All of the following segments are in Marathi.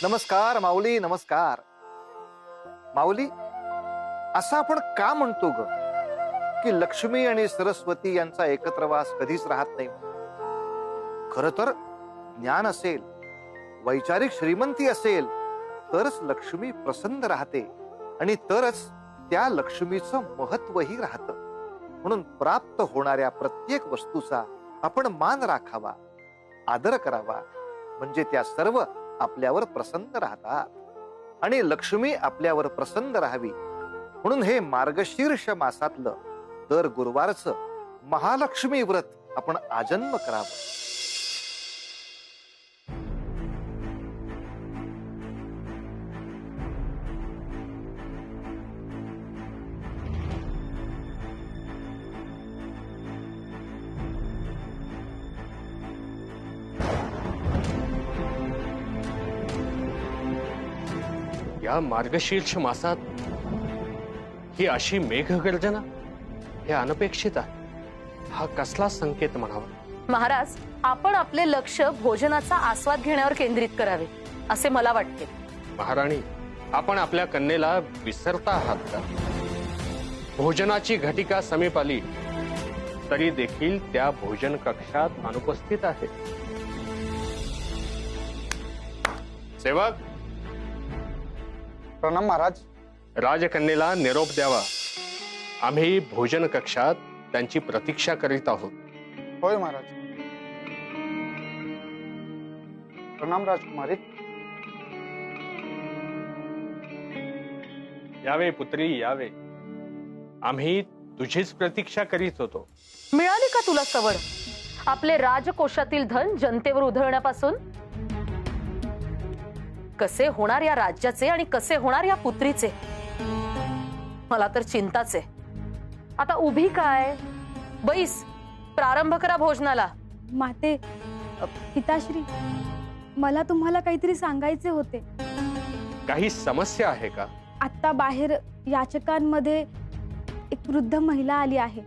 नमस्कार माऊली, नमस्कार. माऊली, असं आपण का म्हणतो ग की लक्ष्मी आणि सरस्वती यांचा एकत्रवास कधीच राहत नाही? खर तर ज्ञान असेल, वैचारिक श्रीमंती असेल तरच लक्ष्मी प्रसन्न राहते आणि तरच त्या लक्ष्मीचं महत्वही राहतं. म्हणून प्राप्त होणाऱ्या प्रत्येक वस्तूचा आपण मान राखावा, आदर करावा, म्हणजे त्या सर्व आपल्यावर प्रसन्न राहतात आणि लक्ष्मी आपल्यावर प्रसन्न राहावी म्हणून हे मार्गशीर्ष मासातलं दर गुरुवारचं महालक्ष्मी व्रत आपण आजन्म करावं. या मार्गशीर्ष मासात ही अशी मेघगर्जना हे अनपेक्षित आहे. हा कसला संकेत म्हणावा? महाराज, आपण आपले लक्ष भोजनाचा आस्वाद घेण्यावर केंद्रित करावे असे मला वाटते. महाराणी, आपण आपल्या कन्येला विसरता आहात का? भोजनाची घटिका समीप आली तरी देखील त्या भोजन कक्षात अनुपस्थित आहे. सेवक, प्रणाम महाराज. राजकन्येला निरोप द्यावा. आम्ही भोजन कक्षात त्यांची प्रतीक्षा करीत आहोत. होय महाराज. प्रणाम राजकुमारी. यावे पुत्री, यावे. आम्ही तुझीच प्रतीक्षा करीत होतो. मिळाली का तुला सवड आपले राजकोषातील धन जनतेवर उधळण्यापासून? कसे होणार या राज्याचे आणि कसे होणार या पुत्रीचे? मला तर चिंताच आहे. आता उभी काय? बैस, प्रारंभ करा भोजनाला. माते, पिताश्री, मला तुम्हाला काहीतरी सांगायचे होते. काही समस्या आहे का? आता बाहेर याचकांमध्ये एक वृद्ध महिला आली आहे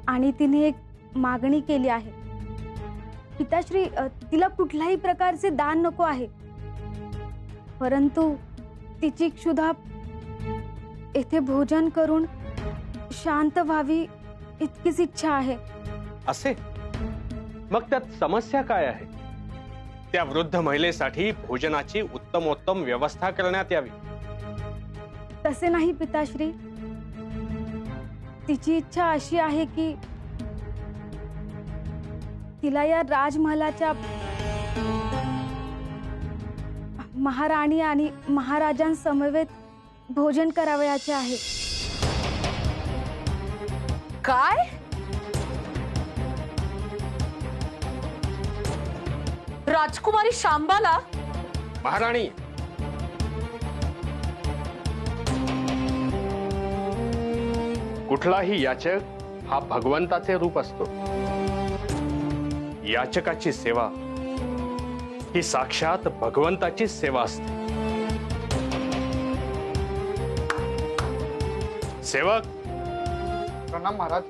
आणि तिने एक मागणी केली आहे. पिताश्री, तिला कुठल्याही प्रकारचे दान नको आहे, परंतु तिची क्षुधा येथे भोजन करून शांत व्हावी इतकीच इच्छा आहे. असे? मग त्यात समस्या काय आहे? त्या वृद्ध महिलेसाठी भोजनाची उत्तमोत्तम व्यवस्था करण्यात यावी. तसे नाही पिताश्री, तिची इच्छा अशी आहे की तिला या राजमहालाच्या महाराणी आणि महाराजांसमवेत भोजन करावयाचे आहे. काय? राजकुमारी शांबाला? महाराणी, कुठलाही याचक हा भगवंताचे रूप असतो. याचकाची सेवा ही साक्षात भगवंताची सेवा असते. सेवक, प्रणाम महाराज.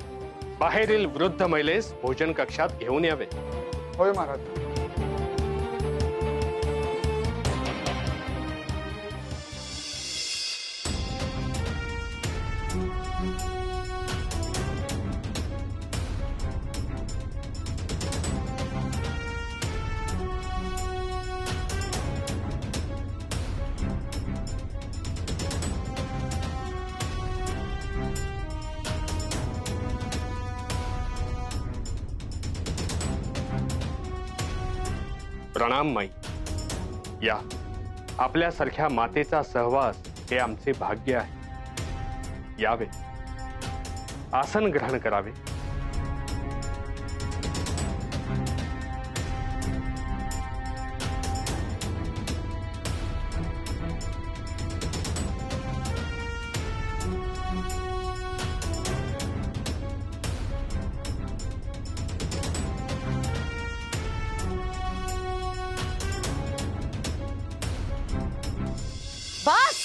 बाहेरील वृद्ध महिलेस भोजन कक्षात घेऊन यावे. होय महाराज. प्रणाम माई. या, आपल्यासारख्या मातेचा सहवास हे आमचे भाग्य आहे. यावे, आसन ग्रहण करावे. बस.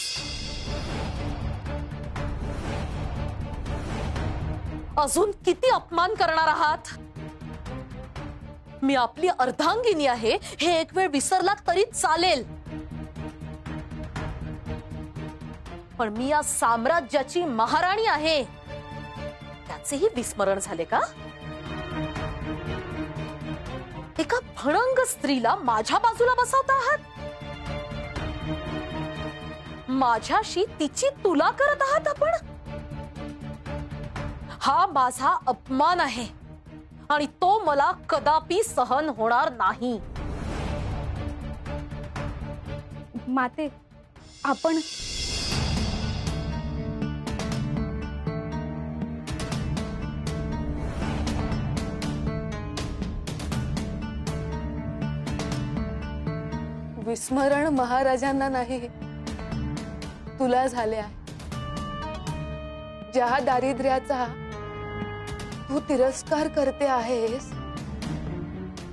अजून किती अपमान करणार आहात? मी आपली अर्धांगिनी आहे हे एक वेळ विसरलात तरी चालेल, पण मी या साम्राज्याची महाराणी आहे त्याचेही विस्मरण झाले का? एका भणंग स्त्रीला माझ्या बाजूला बसवता आहात, माझ्याशी तिची तुला करत आहात आपण. हा माझा अपमान आहे आणि तो मला कदापि सहन होणार नाही. माते, आपण विस्मरण महाराजांना नाही, तुला झाले आहे. ज्या दारिद्र्याचा तू तिरस्कार करते आहेस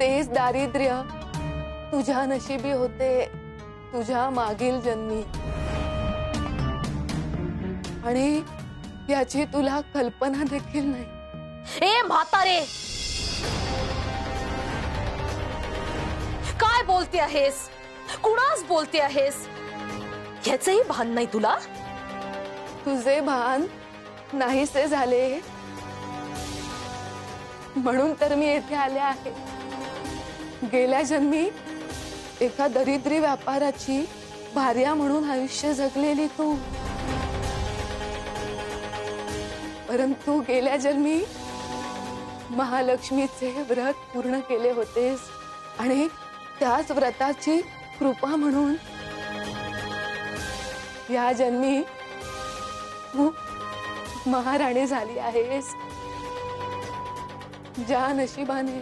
तेच दारिद्र्य तुझ्या नशिबी होते तुझ्या मागील जन्मी, आणि याची तुला कल्पना देखील नाही. ए म्हातारे, काय बोलते आहेस? कुणास बोलते आहेस? याचेही भान नाही तुला? तुझे भान नाहीसे झाले म्हणून तर मी येथे आले आहे. गेल्या जन्मी एका दरिद्री व्यापाराची भार्या म्हणून आयुष्य जगलेली तू, परंतु गेल्या जन्मी महालक्ष्मीचे व्रत पूर्ण केले होतेस आणि त्याच व्रताची कृपा म्हणून या जन्मी तू महाराणी झाली आहेस. ज्या नशिबाने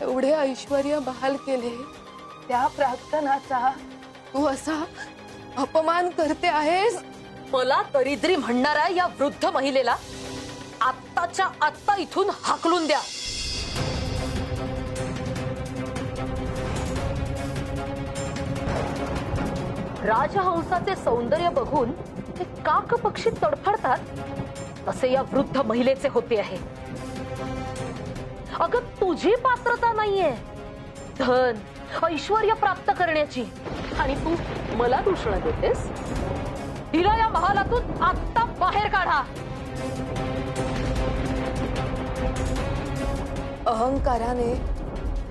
एवढे ऐश्वर्य बहाल केले त्या प्रार्थनाचा तू असा अपमान करते आहेस. मला दरिद्री म्हणणाऱ्या या वृद्ध महिलेला आत्ताच्या आत्ता इथून हाकलून द्या. राजहंसाचे सौंदर्य बघून ते काक पक्षी तडफडतात असे या वृद्ध महिलेचे होते आहे. अगं तुझी पात्रता नाहीये धन ऐश्वर्य प्राप्त करण्याची, आणि तू मला दूषण देतेस. हिला या महालातून आत्ता बाहेर काढा. अहंकाराने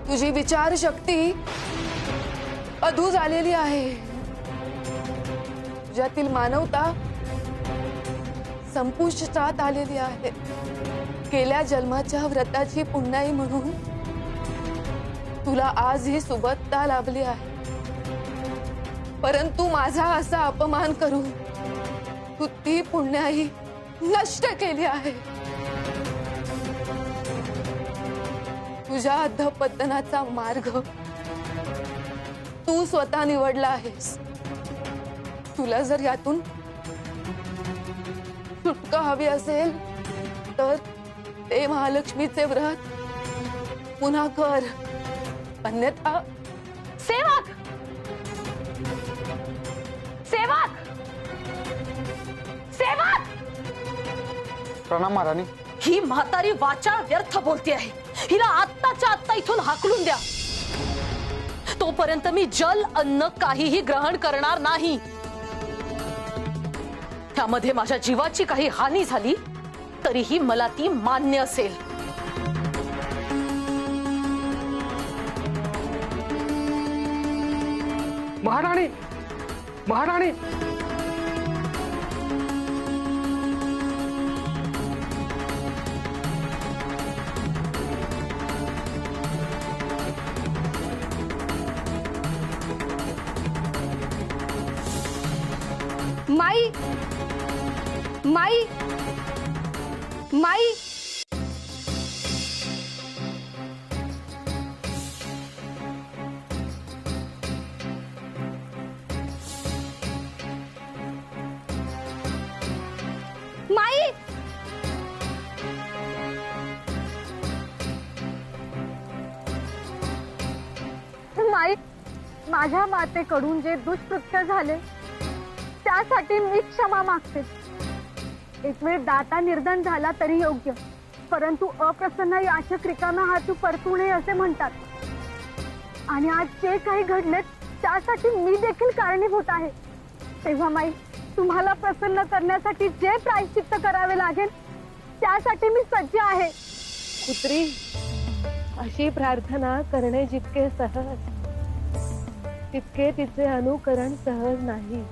तुझी विचारशक्ती अधू झालेली आहे. तुझ्यातील मानवता संपुष्टात आलेली आहे. गेल्या जन्माच्या व्रताची पुण्याई म्हणून तुला आज ही सुबत्ता लाभली आहे, परंतु माझा असा अपमान करून तू ती पुण्याई नष्ट केली आहे. तुझ्या अधपतनाचा मार्ग तू स्वतः निवडला आहेस. तुला जर यातून सुटका हवी असेल तर ते महालक्ष्मीचे व्रत पुन्हा कर, अन्यथा सेवक सेवक सेवक. प्रणाम महाराणी. ही म्हातारी वाचाळ व्यर्थ बोलते आहे. हिला आत्ताच्या आत्ता इथून हाकलून द्या. तोपर्यंत मी जल अन्न काहीही ग्रहण करणार नाही. त्यामध्ये माझ्या जीवाची काही हानी झाली तरीही मला ती मान्य असेल. महाराणी, महाराणी, माई, माई, माई. माई, माई, माझ्या मातेकडून जे दुष्कृत्य झाले त्यासाठी मी क्षमा मागते. एक वेळ दाता निर्धन झाला तरी योग्य, परंतु अप्रसन्न याशक रिकाम्या हातू परतू नये असे म्हणतात. आणि आज जे काही घडले त्यासाठी मी देखील कारणीभूत आहे. तेव्हा माई, तुम्हाला प्रसन्न करण्यासाठी जे प्रायश्चित्त करावे लागेल त्यासाठी मी सज्ज आहे. पुत्री, अशी प्रार्थना करणे जितके सहज तितके तिचे अनुकरण सहज नाही.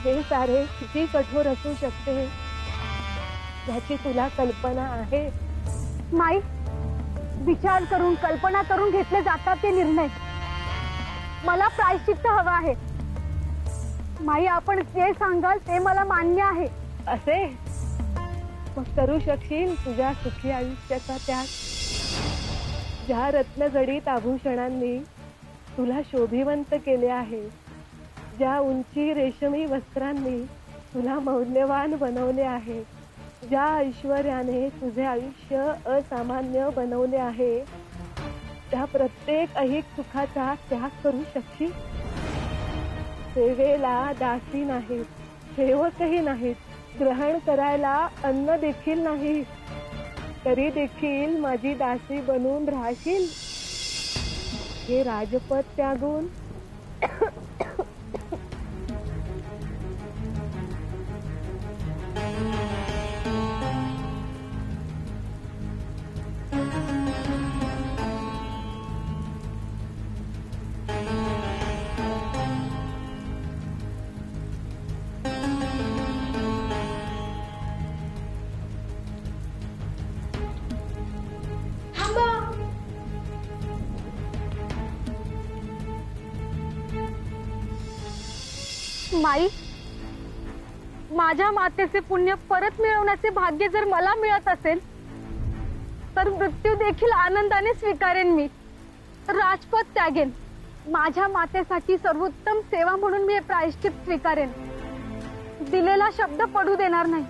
हे सारे किती कठोर असू शकते याची तुला कल्पना आहे? माई, विचार करून कल्पना करून घेतले जातात ते निर्णय. मला प्रायश्चित्त हवं आहे. माई, आपण जे सांगाल ते मला मान्य आहे. असे मग करू शकशील तुझ्या सुखी आयुष्याचा त्याग? ज्या रत्नजडीत आभूषणांनी तुला शोभिवंत केले आहे, ज्या उंची रेशमी वस्त्रांनी तुला मौल्यवान बनवले आहे, ज्या ऐश्वर्याने तुझे आयुष्य असामान्य बनवले आहे, त्या प्रत्येक ऐहिक सुखाचा त्याग करू शकशील? सेवेला दासी नाहीत, सेवकही नाहीत, ग्रहण करायला अन्न देखील नाही, तरी देखील माझी दासी बनून राहशील? हे राजपद त्यागून माई, माझ्या मातेचे पुण्य परत मिळवण्याचे भाग्य जर मला मिळत असेल तर मृत्यू देखील आनंदाने स्वीकारेन. मी राजपद त्यागेन. माझ्या मातेसाठी सर्वोत्तम सेवा म्हणून मी हे प्रायश्चित स्वीकारेन. दिलेला शब्द पडू देणार नाही,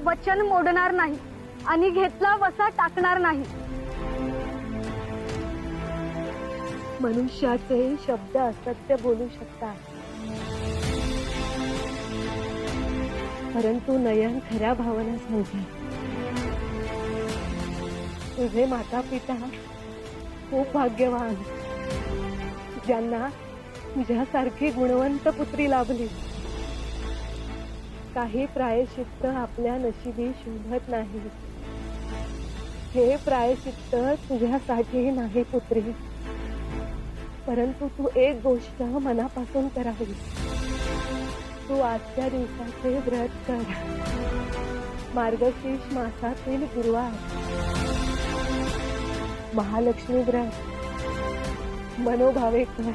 वचन मोडणार नाही आणि घेतला वसा टाकणार नाही. मनुष्याचे शब्द असत्य बोलू शकतात, परंतु नयन खऱ्या भावना सांगते. तुझे माता पिता खूप भाग्यवान, ज्यांना तुझ्यासारखी गुणवंत पुत्री लाभली. काही प्रायश्चित्त आपल्या नशिबी शोभत नाही. हे प्रायश्चित्त तुझ्यासाठी नाही पुत्री, परंतु तू एक गोष्ट मनापासून करावी. तू आजच्या दिवसाचे व्रत कर. मार्गशीर्ष मासातील गुरुवार महालक्ष्मी व्रत मनोभावे कर.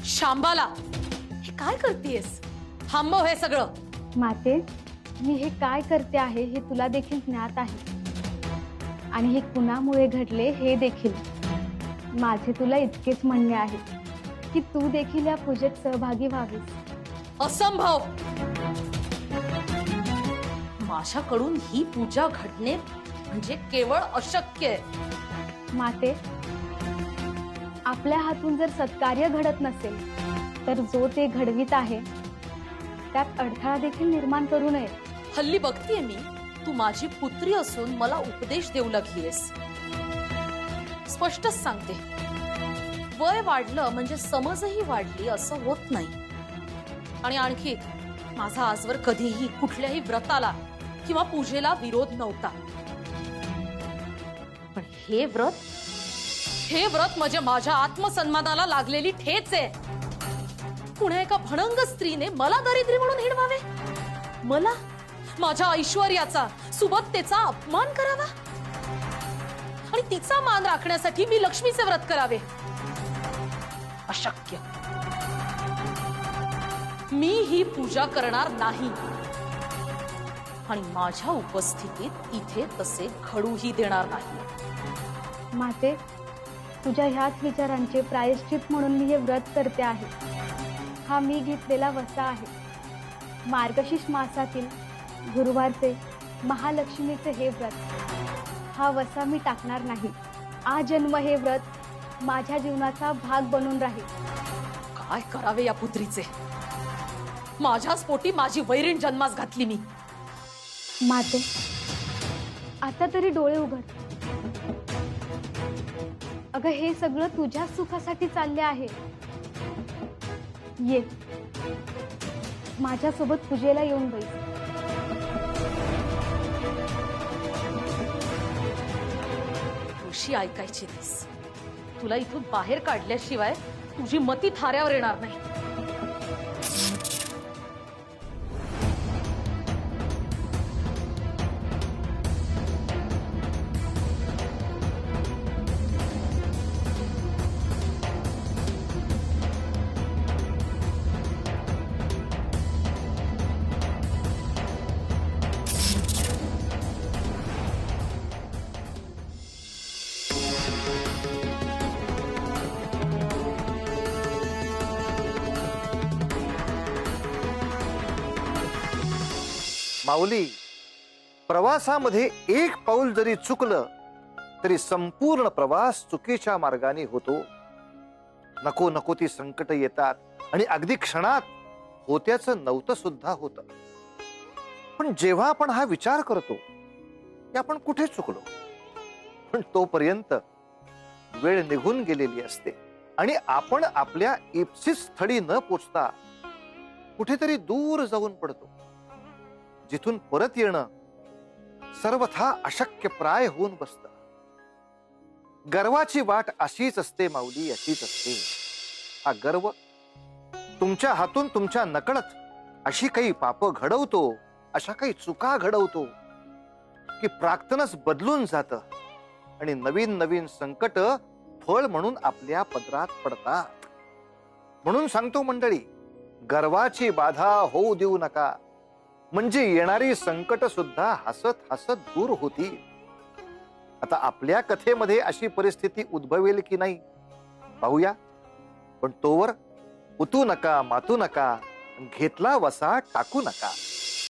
शांबाला, हे काय करतेस? थांबव हे सगळं. माते, मी हे काय करते आहे हे तुला देखील ज्ञात आहे आणि हे कुणामुळे घडले हे देखील. माझे तुला इतकेच म्हणणे आहे की तू देखील या पूजेत सहभागी व्हावीस. असंभव. माझ्याकडून ही पूजा घडणे म्हणजे केवळ अशक्य आहे. माते, आपल्या हातून जर सत्कार्य घडत नसेल तर जो ते घडवीत आहे त्यात अडथळा देखील निर्माण करू नये. हल्ली बघतीये मी, तू माझी पुत्री असून मला उपदेश देऊ लागलीयस. स्पष्टच सांगते, वय वाढलं म्हणजे समजही वाढली असं होत नाही. आणि आणखी माझा आजवर कधीही कुठल्याही व्रताला किंवा पूजेला विरोध नव्हता. पण हे व्रत म्हणजे माझ्या आत्मसन्मानाला लागलेली ठेच आहे. कुण्या एका भणंग स्त्रीने मला दरिद्री म्हणून हिणवावे, मला माझ्या ऐश्वर्याचा, सुबत्तेचा अपमान करावा आणि तिचा मान राखण्यासाठी मी लक्ष्मीचे व्रत करावे. अशक्य. मी ही पूजा करणार नाही आणि माझ्या उपस्थितीत इथे तसे घडूही देणार नाही. माते, तुझ्या ह्याच विचारांचे प्रायश्चित म्हणून मी हे व्रत करते आहे. हा मी घेतलेला वसा आहे. मार्गशीर्ष मासातील गुरुवारचे महालक्ष्मीचे हे व्रत. हा वसा मी टाकणार नाही. आजन्म हे व्रत माझ्या जीवनाचा भाग बनून राहील. काय करावे या पुत्रीचे? माझ्याच पोटी माझी वैरीण जन्मास घातली मी. माते, आता तरी डोळे उघड. अगं, हे सगळं तुझ्या सुखासाठी चालले आहे. ये, माझ्यासोबत पूजेला येऊन बैस. तुझी ऐकायची नाहीस. तुला इथून बाहेर काढल्याशिवाय तुझी मती थाऱ्यावर येणार नाही. माऊली, प्रवासामध्ये एक पाऊल जरी चुकलं तरी संपूर्ण प्रवास चुकीच्या मार्गाने होतो. नको नको ती संकट येतात आणि अगदी क्षणात होत्याचं नव्हतं सुद्धा होतं. पण जेव्हा आपण हा विचार करतो की आपण कुठे चुकलो, पण तोपर्यंत वेळ निघून गेलेली असते आणि आपण आपल्या इप्सित स्थळी न पोचता कुठेतरी दूर जाऊन पडतो, जिथून परत येणं सर्वथा अशक्यप्राय होऊन बसतं. गर्वाची वाट अशीच असते माऊली, अशीच असते. हा गर्व तुमच्या हातून तुमच्या नकळत अशी काही पाप घडवतो, अशा काही चुका घडवतो की प्राक्तनच बदलून जातं आणि नवीन नवीन संकट फळ म्हणून आपल्या पदरात पडतात. म्हणून सांगतो मंडळी, गर्वाची बाधा होऊ देऊ नका, म्हणजे येणारी संकट सुद्धा हसत हसत दूर होतील. आता आपल्या कथेमध्ये अशी परिस्थिती उद्भवेल की नाही पाहूया. पण तोवर उतू नका, मातू नका, घेतला वसा टाकू नका.